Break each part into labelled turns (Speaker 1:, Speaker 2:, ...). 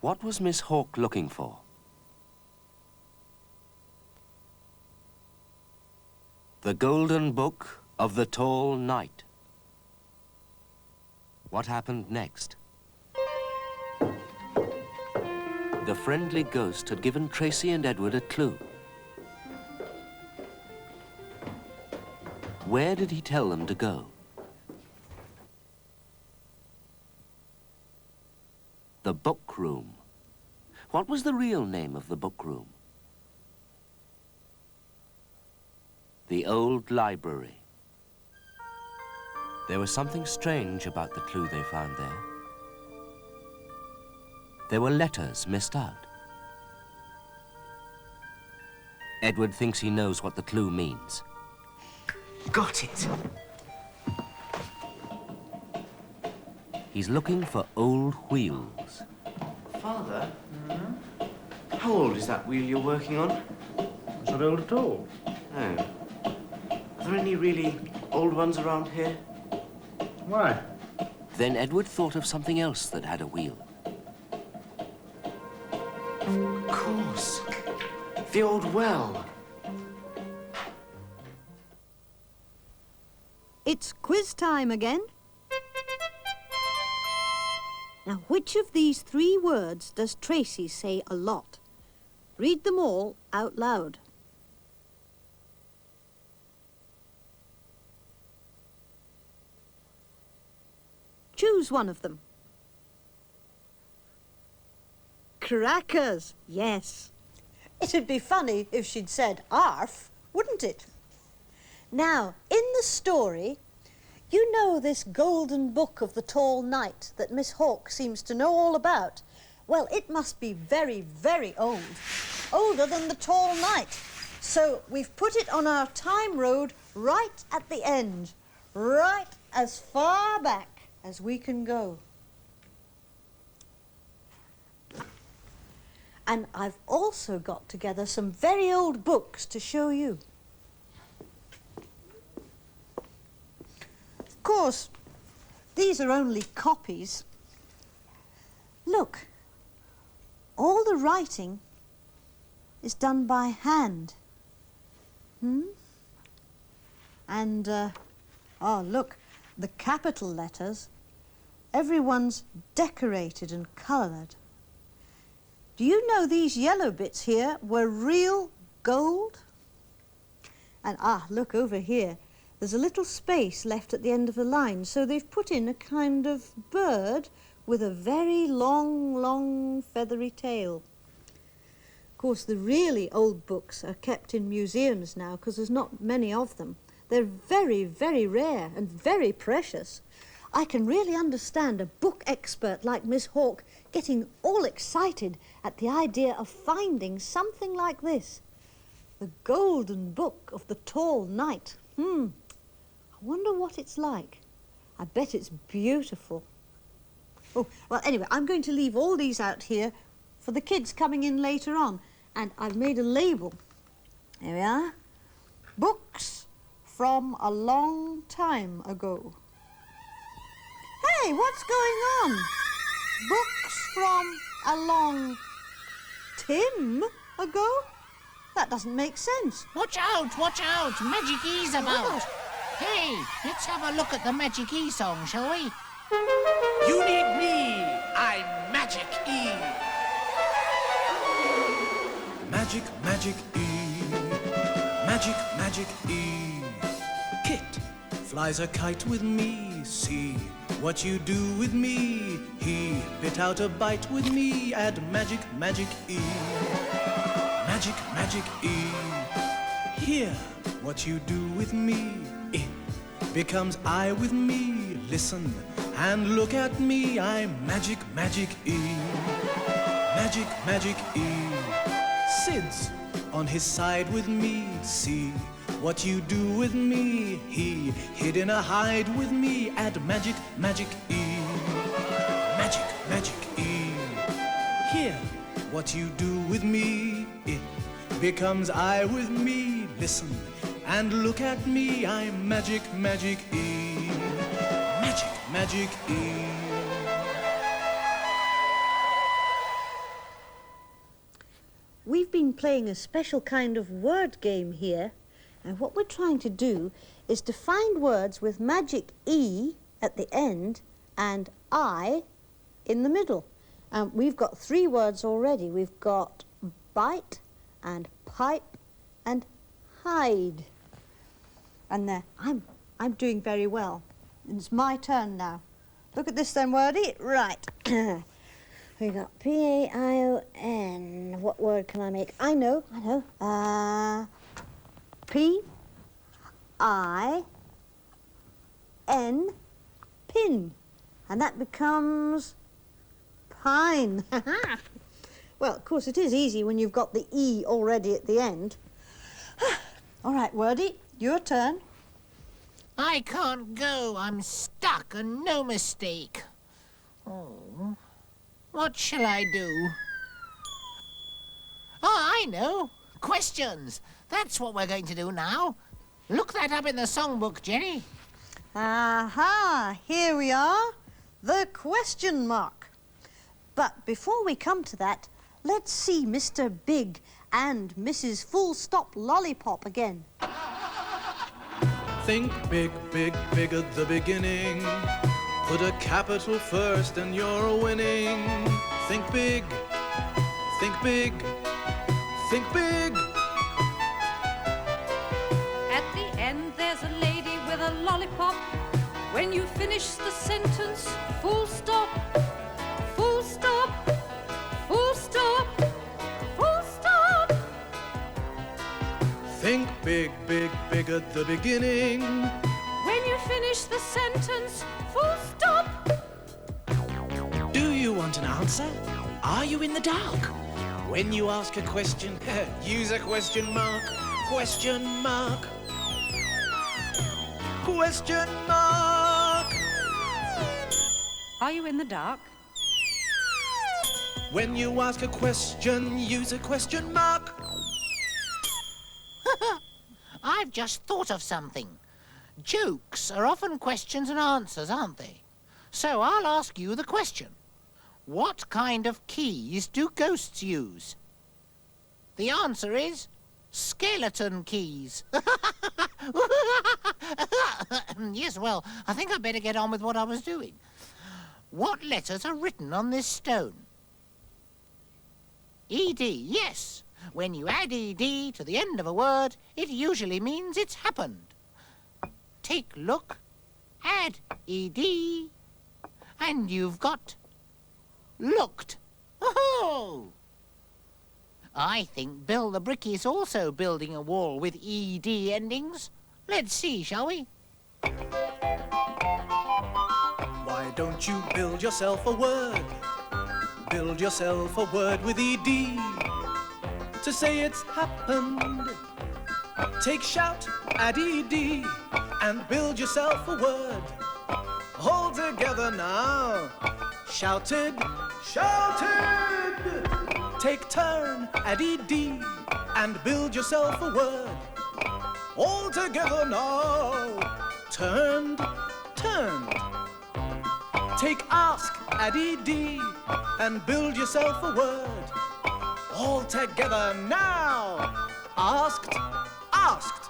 Speaker 1: What was Miss Hawke looking for? The Golden Book of the Tall Knight. What happened next? The friendly ghost had given Tracy and Edward a clue. Where did he tell them to go? The book room. What was the real name of the book room? The old library. There was something strange about the clue they found there. There were letters missed out. Edward thinks he knows what the clue means.
Speaker 2: Got it.
Speaker 1: He's looking for old wheels.
Speaker 2: Father? How old is that wheel you're working on?
Speaker 3: It's not old at all.
Speaker 2: Oh. Are there any really old ones around here?
Speaker 3: Why?
Speaker 1: Then Edward thought of something else that had a wheel.
Speaker 2: Of course. The old well.
Speaker 4: It's quiz time again. Now, which of these 3 words does Tracy say a lot? Read them all out loud. Choose one of them. Crackers, yes.
Speaker 5: It'd be funny if she'd said arf, wouldn't it? Now, in the story, you know this golden book of the tall knight that Miss Hawke seems to know all about. Well, it must be very, very old. Older than the tall knight. So we've put it on our time road right at the end. Right as far back as we can go. And I've also got together some very old books to show you. Of course, these are only copies. Look, all the writing is done by hand. And, oh, look, the capital letters, everyone's decorated and coloured. Do you know these yellow bits here were real gold? And, look over here. There's a little space left at the end of the line, so they've put in a kind of bird with a very long, long feathery tail. Of course, the really old books are kept in museums now because there's not many of them. They're very, very rare and very precious. I can really understand a book expert like Miss Hawke getting all excited at the idea of finding something like this. The Golden Book of the Tall Knight. I wonder what it's like. I bet it's beautiful. Oh, well, anyway, I'm going to leave all these out here for the kids coming in later on. And I've made a label. There we are. Books from a long time ago. Hey, what's going on? Books from a long Tim ago? That doesn't make sense.
Speaker 6: Watch out, Magic E's about. Hey, let's have a look at the Magic E song, shall we?
Speaker 7: You need me, I'm Magic E.
Speaker 8: Magic, Magic E. Magic, Magic E. Kit flies a kite with me. See what you do with me. He bit out a bite with me. Add Magic, Magic E. Magic, Magic E. Hear what you do with me. It becomes I with me. Listen and look at me. I'm Magic, Magic E. Magic, Magic E. Sid's on his side with me. See what you do with me. He hid in a hide with me. Add Magic, Magic E. Magic, Magic E. Hear what you do with me. It becomes I with me. Listen and look at me. I'm Magic, Magic E. Magic, Magic E.
Speaker 5: been playing a special kind of word game here. And what we're trying to do is to find words with magic E at the end and I in the middle. We've got 3 words already. We've got bite and pipe and hide. And there, I'm doing very well. And it's my turn now. Look at this then, Wordy. Right. We got P-A-I-O-N. What word can I make? I know. P-I-N, pin. And that becomes pine. Well, of course, it is easy when you've got the E already at the end. All right, Wordy, your turn.
Speaker 6: I can't go. I'm stuck and no mistake. Oh, what shall I do? Oh, I know. Questions. That's what we're going to do now. Look that up in the songbook, Jenny.
Speaker 5: Aha, here we are. The question mark. But before we come to that, let's see Mr. Big and Mrs. Full Stop Lollipop again.
Speaker 8: Think big, big, big at the beginning. Put a capital first and you're winning. Think big, think big, think big.
Speaker 9: At the end there's a lady with a lollipop. When you finish the sentence, full stop, full stop, full stop, full stop.
Speaker 8: Think big, big, big at the beginning.
Speaker 9: When you finish the sentence, full stop.
Speaker 8: Do you want an answer? Are you in the dark? When you ask a question, use a question mark. Question mark. Question mark.
Speaker 9: Are you in the dark?
Speaker 8: When you ask a question, use a question mark.
Speaker 6: I've just thought of something. Jokes are often questions and answers, aren't they? So I'll ask you the question. What kind of keys do ghosts use? The answer is skeleton keys. Yes, well, I think I'd better get on with what I was doing. What letters are written on this stone? E-D, yes. When you add E-D to the end of a word, it usually means it's happened. Take look, add E-D, and you've got looked. Oh! I think Bill the Brick is also building a wall with E-D endings. Let's see, shall we?
Speaker 8: Why don't you build yourself a word? Build yourself a word with ED. To say it's happened. Take shout, add ED, and build yourself a word. Hold together now. Shouted, shouted. Take turn, add ED, and build yourself a word. All together now. Turned, turned. Take ask, add ED, and build yourself a word. All together now. Asked, asked.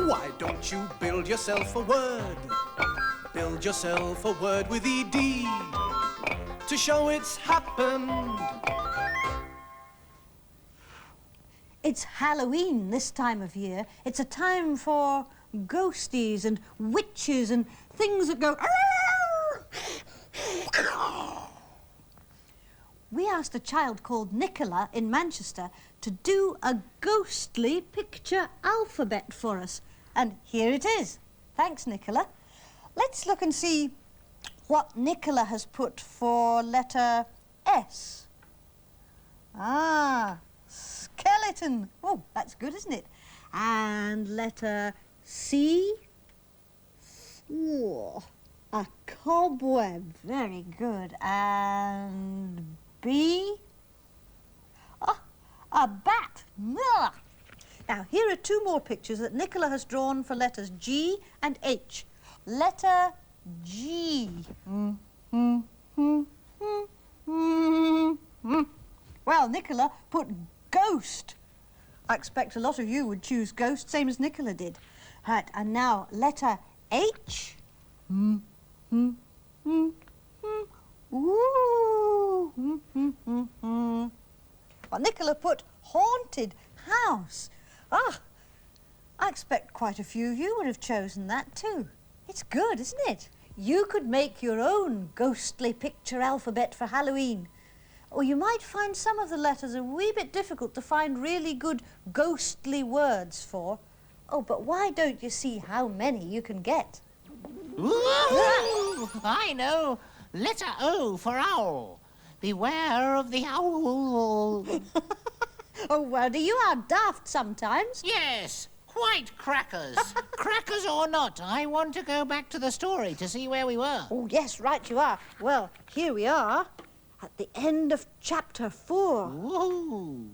Speaker 8: Why don't you build yourself a word? Build yourself a word with ED to show it's happened.
Speaker 5: It's Halloween this time of year. It's a time for ghosties and witches and things that go... We asked a child called Nicola in Manchester to do a ghostly picture alphabet for us. And here it is. Thanks, Nicola. Let's look and see what Nicola has put for letter S. Ah, skeleton. Oh, that's good, isn't it? And letter C. Oh, a cobweb. Very good. And B. Oh, a bat. Ugh. Now, here are 2 more pictures that Nicola has drawn for letters G and H. Letter G. Well, Well, Nicola put ghost. I expect a lot of you would choose ghost, same as Nicola did. Right, and now letter H. Ooh. Well, Nicola put haunted house. Ah, I expect quite a few of you would have chosen that too. It's good, isn't it? You could make your own ghostly picture alphabet for Halloween. Or you might find some of the letters a wee bit difficult to find really good ghostly words for. Oh, but why don't you see how many you can get?
Speaker 6: Ooh, I know. Letter O for owl. Beware of the owl.
Speaker 5: Oh, Waddy, you are daft sometimes.
Speaker 6: Yes, quite crackers. Crackers or not, I want to go back to the story to see where we were.
Speaker 5: Oh, yes, right you are. Well, here we are at the end of chapter 4.
Speaker 6: Ooh.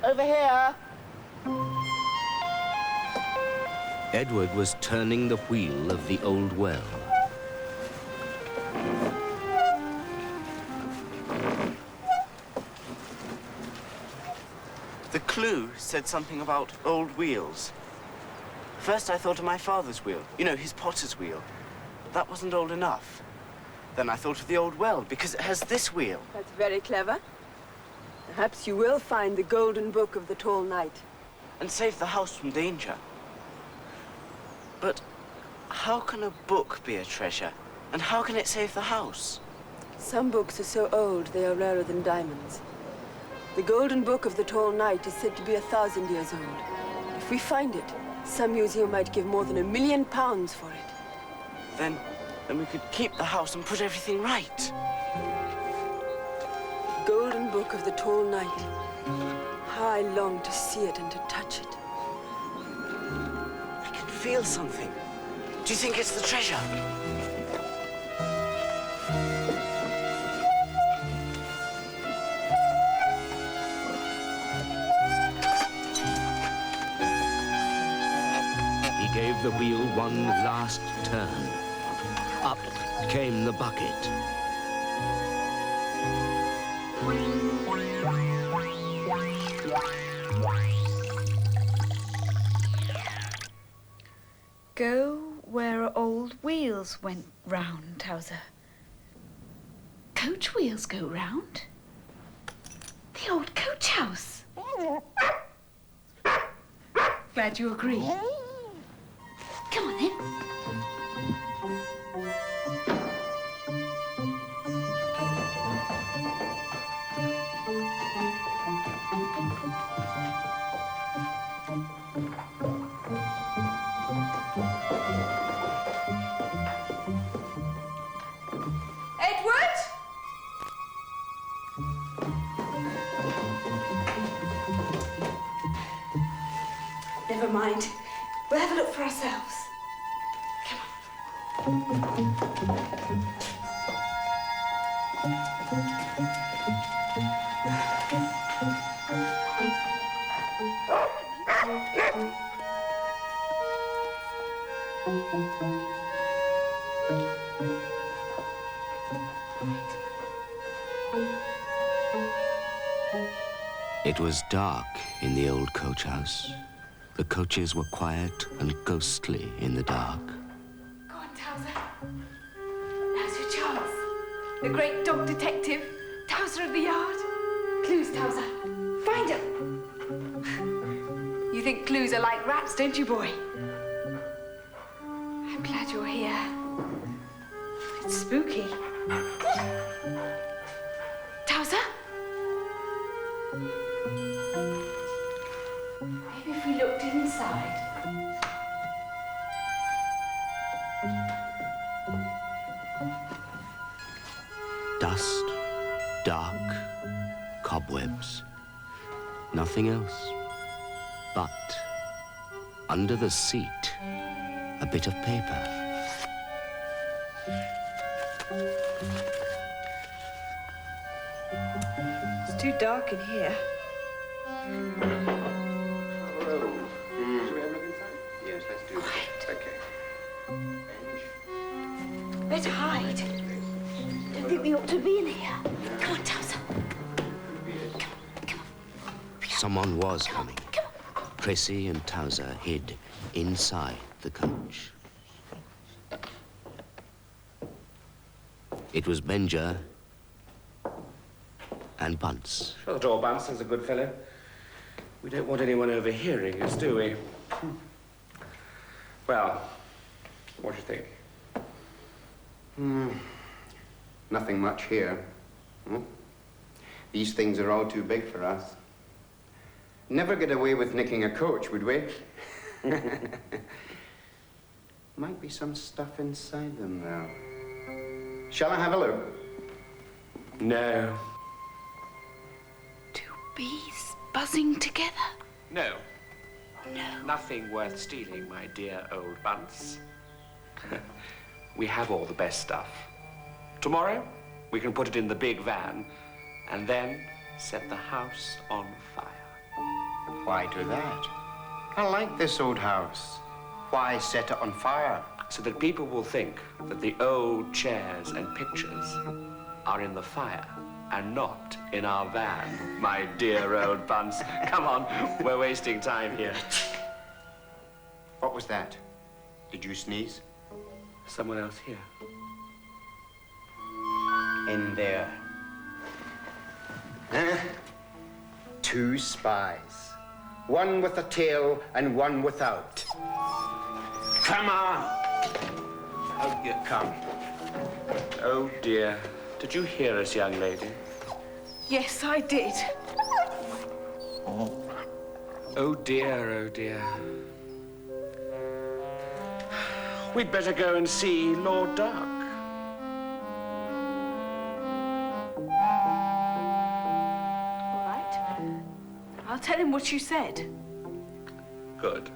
Speaker 2: Over here.
Speaker 1: Edward was turning the wheel of the old well.
Speaker 2: The clue said something about old wheels. First I thought of my father's wheel. You know, his potter's wheel. That wasn't old enough. Then I thought of the old well, because it has this wheel.
Speaker 10: That's very clever. Perhaps you will find the golden book of the tall knight.
Speaker 2: And save the house from danger. But how can a book be a treasure? And how can it save the house?
Speaker 10: Some books are so old they are rarer than diamonds. The golden book of the tall knight is said to be 1,000 years old. If we find it, some museum might give more than £1 million for it.
Speaker 2: Then we could keep the house and put everything right.
Speaker 10: Golden book of the tall knight. How I long to see it and to touch it.
Speaker 2: I can feel something. Do you think it's the treasure?
Speaker 1: He gave the wheel one last turn. Up came the bucket.
Speaker 11: Go where old wheels went round, Towser. Coach wheels go round. The old coach house. Glad you agree. Come on then.
Speaker 9: Never mind. We'll have a look for ourselves.
Speaker 1: It was dark in the old coach house. The coaches were quiet and ghostly in the dark.
Speaker 11: Go on, Towser. Now's your chance. The great dog detective, Towser of the yard. Clues, Towser. Find them. You think clues are like rats, don't you, boy? I'm glad you're here. It's spooky. Towser? Maybe if we looked inside.
Speaker 1: Dust, dark, cobwebs. Nothing else. But under the seat, a bit of paper.
Speaker 11: It's too dark in here.
Speaker 12: Hello. Should we have a look inside? Yes, let's do that. Okay.
Speaker 11: Better hide. Don't think we ought to be in here. Come on, Towser.
Speaker 1: Someone was coming. Tracy and Towser hid inside the coach. It was Benja and Bunce.
Speaker 3: Shut the door, Bunce. There's a good fellow. We don't want anyone overhearing us, do we? Well, what do you think?
Speaker 12: Nothing much here. These things are all too big for us. Never get away with nicking a coach, would we? Might be some stuff inside them, though. Shall I have a look?
Speaker 3: No.
Speaker 11: Two bees buzzing together.
Speaker 3: No. Nothing worth stealing, my dear old Bunce. We have all the best stuff. Tomorrow, we can put it in the big van and then set the house on fire.
Speaker 12: Why do that? I like this old house. Why set it on fire?
Speaker 3: So that people will think that the old chairs and pictures are in the fire and not in our van, my dear old Bunce. Come on, we're wasting time here.
Speaker 12: What was that? Did you sneeze?
Speaker 3: Someone else here.
Speaker 12: In there. Two spies. One with a tail and one without. Come on! Out you come.
Speaker 3: Oh, dear. Did you hear us, young lady?
Speaker 11: Yes, I did.
Speaker 3: Oh, dear, oh, dear. We'd better go and see Lord Dark.
Speaker 11: All right. I'll tell him what you said.
Speaker 3: Good.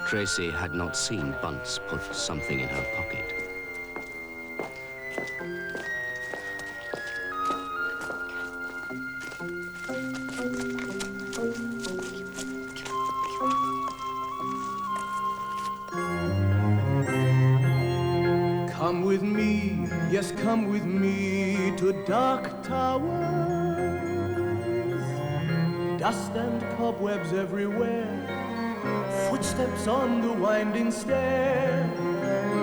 Speaker 1: Tracy had not seen Bunce put something in her pocket.
Speaker 8: Come with me, yes, come with me to Dark Towers. Dust and cobwebs everywhere, footsteps on the winding stair.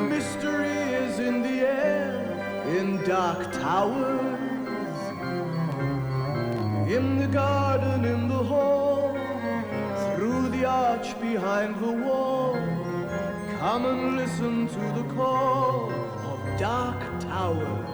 Speaker 8: Mystery is in the air, in Dark Towers. In the garden, in the hall, through the arch behind the wall. Come and listen to the call of Dark Towers.